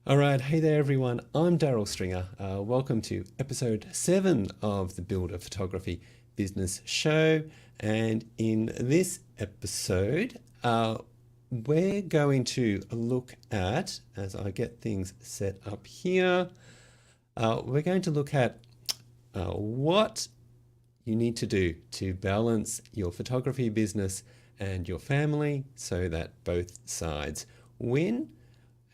All right, hey there everyone. I'm Daryl Stringer. Welcome to episode 7 of the Build a Photography Business Show. And in this episode, we're going to look at, as I get things set up here, we're going to look at what you need to do to balance your photography business and your family so that both sides win.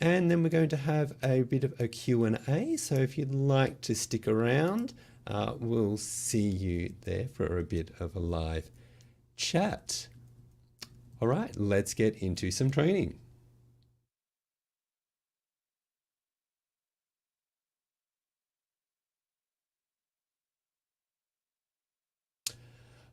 And then we're going to have a bit of a Q&A. So if you'd like to stick around, we'll see you there for a bit of a live chat. All right, let's get into some training.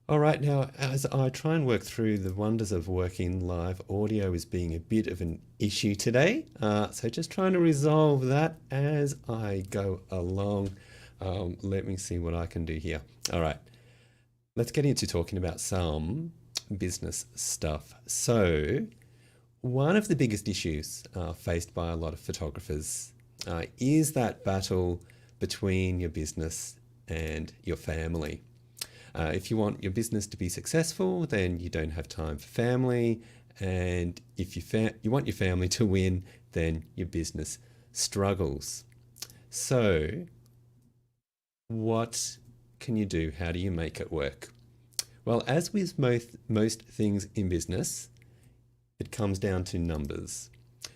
All right, now as I try and work through the wonders of working live, audio is being a bit of an issue today. So just trying to resolve that as I go along. Let me see what I can do here. All right, let's get into talking about some business stuff. So one of the biggest issues faced by a lot of photographers is that battle between your business and your family. If you want your business to be successful, then you don't have time for family. And if you want your family to win, then your business struggles. So what can you do? How do you make it work? Well, as with most things in business, it comes down to numbers.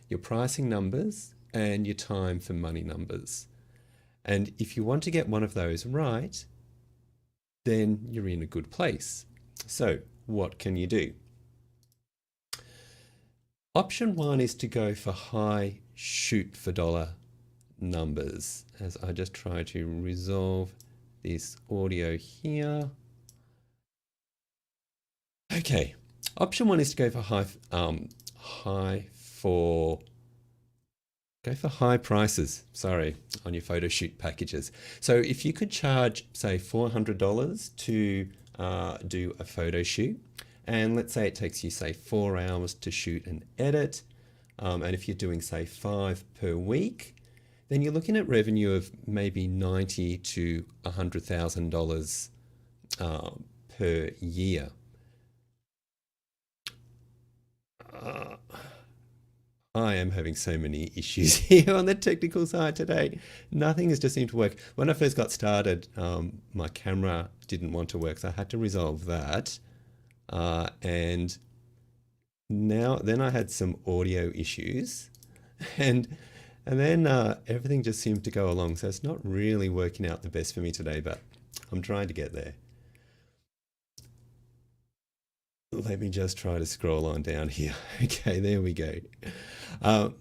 Your pricing numbers and your time for money numbers. And if you want to get one of those right, then you're in a good place. So what can you do? Option one is to go for high shoot for dollar numbers, as I just try to resolve this audio here. Okay, option one is to go for high prices, sorry, on your photo shoot packages. So if you could charge, say, $400 to do a photo shoot, and let's say it takes you, say, 4 hours to shoot and edit, and if you're doing, say, 5 per week, then you're looking at revenue of maybe $90,000 to $100,000 per year. I am having so many issues here on the technical side today. Nothing has just seemed to work. When I first got started, my camera didn't want to work, so I had to resolve that. And then I had some audio issues, and then everything just seemed to go along. So it's not really working out the best for me today, but I'm trying to get there. Let me just try to scroll on down here. Okay, there we go. All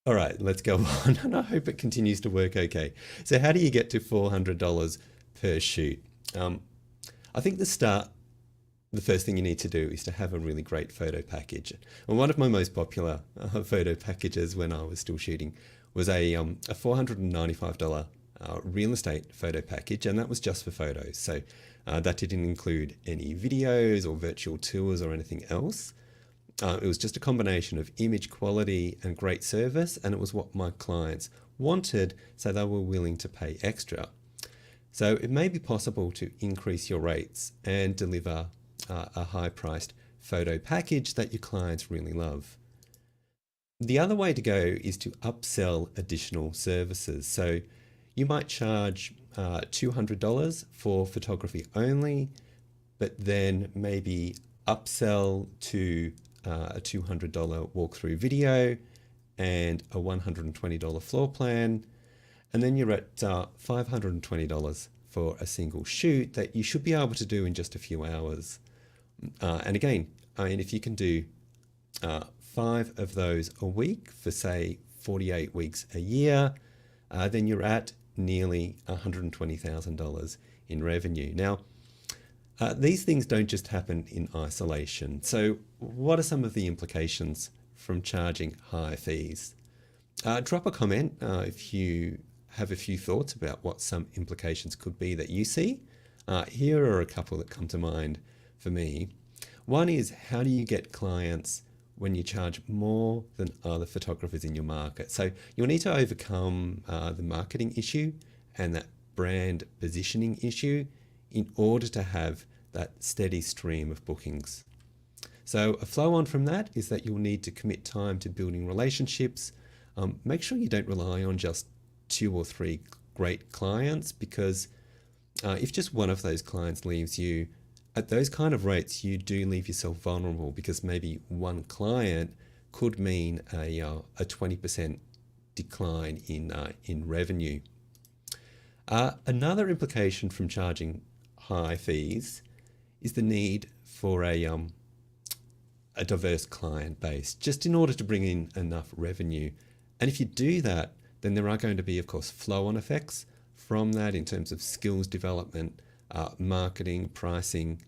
right, let's go on. And I hope it continues to work okay. So how do you get to $400 per shoot? I think the first thing you need to do is to have a really great photo package. And one of my most popular photo packages when I was still shooting was a $495 real estate photo package, and that was just for photos. So that didn't include any videos or virtual tours or anything else. It was just a combination of image quality and great service, and it was what my clients wanted, so they were willing to pay extra. So it may be possible to increase your rates and deliver a high-priced photo package that your clients really love. The other way to go is to upsell additional services. So you might charge $200 for photography only, but then maybe upsell to a $200 walkthrough video and a $120 floor plan. And then you're at $520 for a single shoot that you should be able to do in just a few hours. And again, I mean, if you can do 5 of those a week for, say, 48 weeks a year, then you're at nearly $120,000 in revenue. Now, these things don't just happen in isolation. So what are some of the implications from charging higher fees? Drop a comment if you have a few thoughts about what some implications could be that you see. Here are a couple that come to mind for me. One is, how do you get clients when you charge more than other photographers in your market. So you'll need to overcome the marketing issue and that brand positioning issue in order to have that steady stream of bookings. So a flow on from that is that you'll need to commit time to building relationships. Make sure you don't rely on just 2 or 3 great clients, because if just one of those clients leaves you, at those kind of rates, you do leave yourself vulnerable, because maybe one client could mean a 20% decline in revenue. Another implication from charging high fees is the need for a diverse client base, just in order to bring in enough revenue. And if you do that, then there are going to be, of course, flow-on effects from that in terms of skills development, marketing, pricing,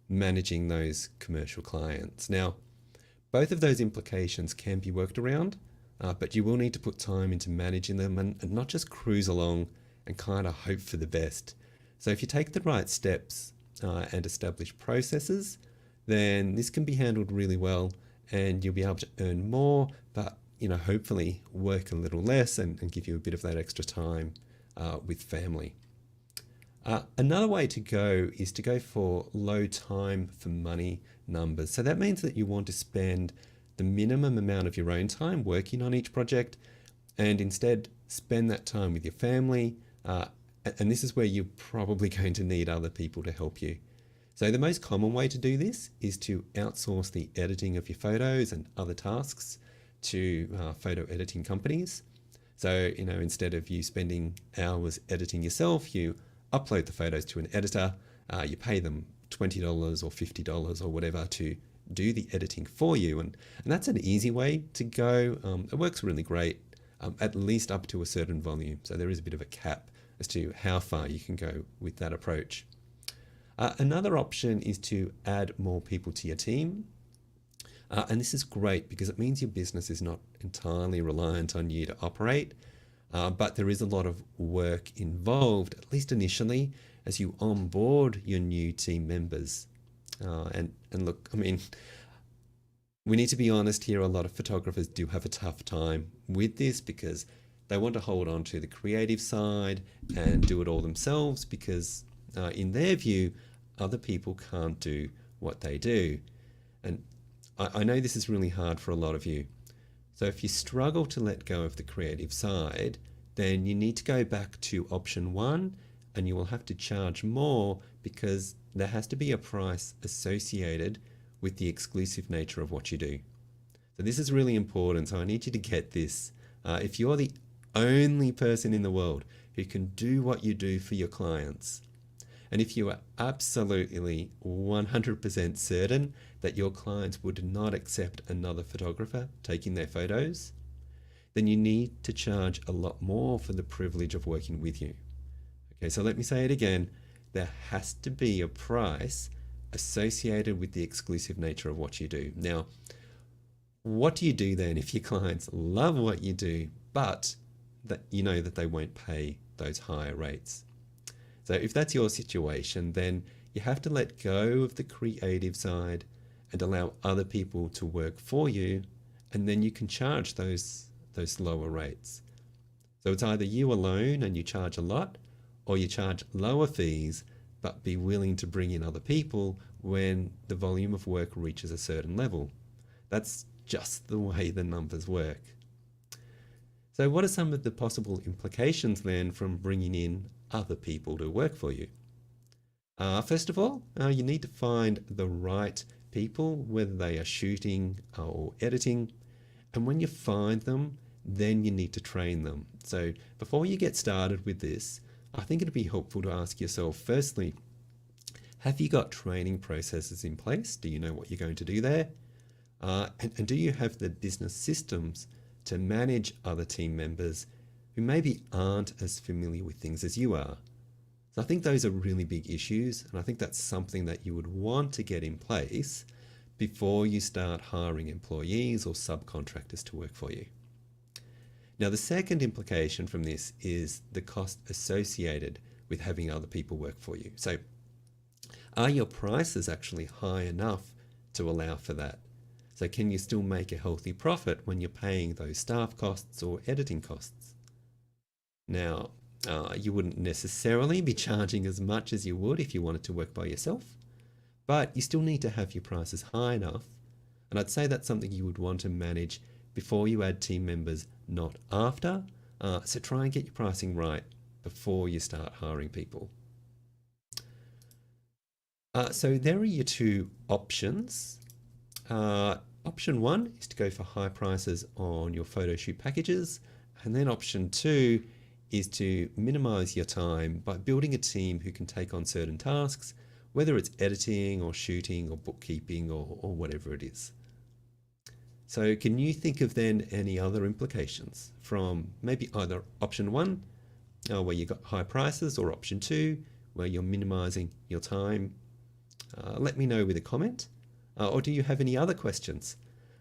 managing those commercial clients. Now, both of those implications can be worked around, but you will need to put time into managing them and not just cruise along and kind of hope for the best. So if you take the right steps and establish processes, then this can be handled really well, and you'll be able to earn more, but hopefully work a little less and give you a bit of that extra time with family. Another way to go is to go for low time for money numbers. So that means that you want to spend the minimum amount of your own time working on each project, and instead spend that time with your family. And this is where you're probably going to need other people to help you. So the most common way to do this is to outsource the editing of your photos and other tasks to photo editing companies. So, instead of you spending hours editing yourself, you upload the photos to an editor, you pay them $20 or $50 or whatever to do the editing for you. And that's an easy way to go. It works really great, at least up to a certain volume. So there is a bit of a cap as to how far you can go with that approach. Another option is to add more people to your team. And this is great because it means your business is not entirely reliant on you to operate, but there is a lot of work involved, at least initially, as you onboard your new team members. And look, we need to be honest here, a lot of photographers do have a tough time with this because they want to hold on to the creative side and do it all themselves because in their view, other people can't do what they do. And I know this is really hard for a lot of you. So if you struggle to let go of the creative side, then you need to go back to option 1 and you will have to charge more because there has to be a price associated with the exclusive nature of what you do. So this is really important. So I need you to get this. If you're the only person in the world who can do what you do for your clients, and if you are absolutely 100% certain that your clients would not accept another photographer taking their photos, then you need to charge a lot more for the privilege of working with you. Okay, so let me say it again. There has to be a price associated with the exclusive nature of what you do. Now, what do you do then if your clients love what you do, but that you know that they won't pay those higher rates? So if that's your situation, then you have to let go of the creative side and allow other people to work for you, and then you can charge those lower rates. So it's either you alone and you charge a lot, or you charge lower fees but be willing to bring in other people when the volume of work reaches a certain level. That's just the way the numbers work. So what are some of the possible implications then from bringing in other people to work for you? First of all, you need to find the right people, whether they are shooting or editing. And when you find them, then you need to train them. So before you get started with this, I think it'd be helpful to ask yourself, firstly, have you got training processes in place? Do you know what you're going to do there? And do you have the business systems to manage other team members who maybe aren't as familiar with things as you are? So I think those are really big issues, and I think that's something that you would want to get in place before you start hiring employees or subcontractors to work for you. Now, the second implication from this is the cost associated with having other people work for you. So are your prices actually high enough to allow for that? So can you still make a healthy profit when you're paying those staff costs or editing costs? Now, you wouldn't necessarily be charging as much as you would if you wanted to work by yourself, but you still need to have your prices high enough. And I'd say that's something you would want to manage before you add team members, not after. So try and get your pricing right before you start hiring people. So there are your two options. Option one is to go for high prices on your photo shoot packages. And then option two is to minimize your time by building a team who can take on certain tasks, whether it's editing or shooting or bookkeeping or whatever it is. So can you think of then any other implications from maybe either option one, where you got high prices, or option two, where you're minimizing your time? Let me know with a comment. Or do you have any other questions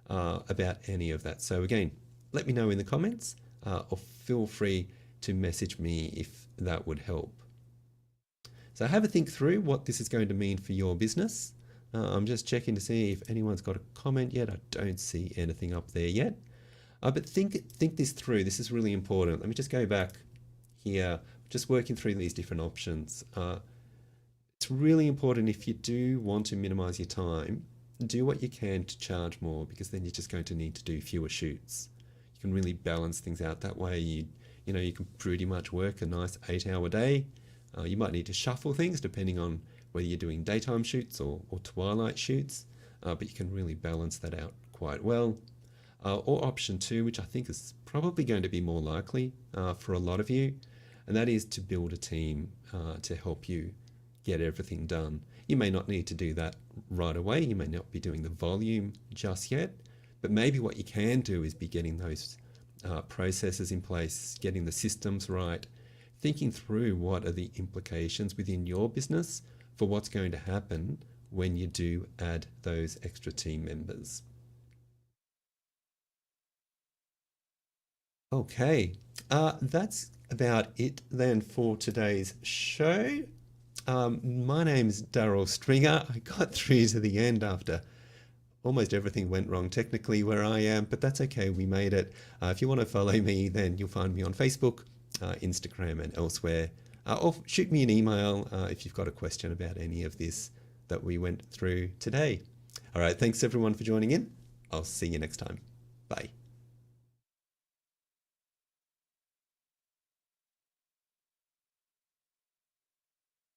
about any of that? So again, let me know in the comments, or feel free to message me if that would help. So have a think through what this is going to mean for your business. I'm just checking to see if anyone's got a comment yet. I don't see anything up there yet. But think this through. This is really important. Let me just go back here, just working through these different options. It's really important, if you do want to minimize your time, do what you can to charge more, because then you're just going to need to do fewer shoots. You can really balance things out that way. You know, you can pretty much work a nice 8-hour day. You might need to shuffle things depending on whether you're doing daytime shoots or twilight shoots, but you can really balance that out quite well. Or option two, which I think is probably going to be more likely for a lot of you, and that is to build a team to help you get everything done. You may not need to do that right away. You may not be doing the volume just yet, but maybe what you can do is be getting those processes in place, getting the systems right, thinking through what are the implications within your business for what's going to happen when you do add those extra team members. Okay, that's about it then for today's show. My name's Daryl Stringer. I got through to the end after almost everything went wrong technically where I am, but that's okay, we made it. If you want to follow me, then you'll find me on Facebook, Instagram and elsewhere. Or shoot me an email if you've got a question about any of this that we went through today. All right, thanks everyone for joining in. I'll see you next time. Bye.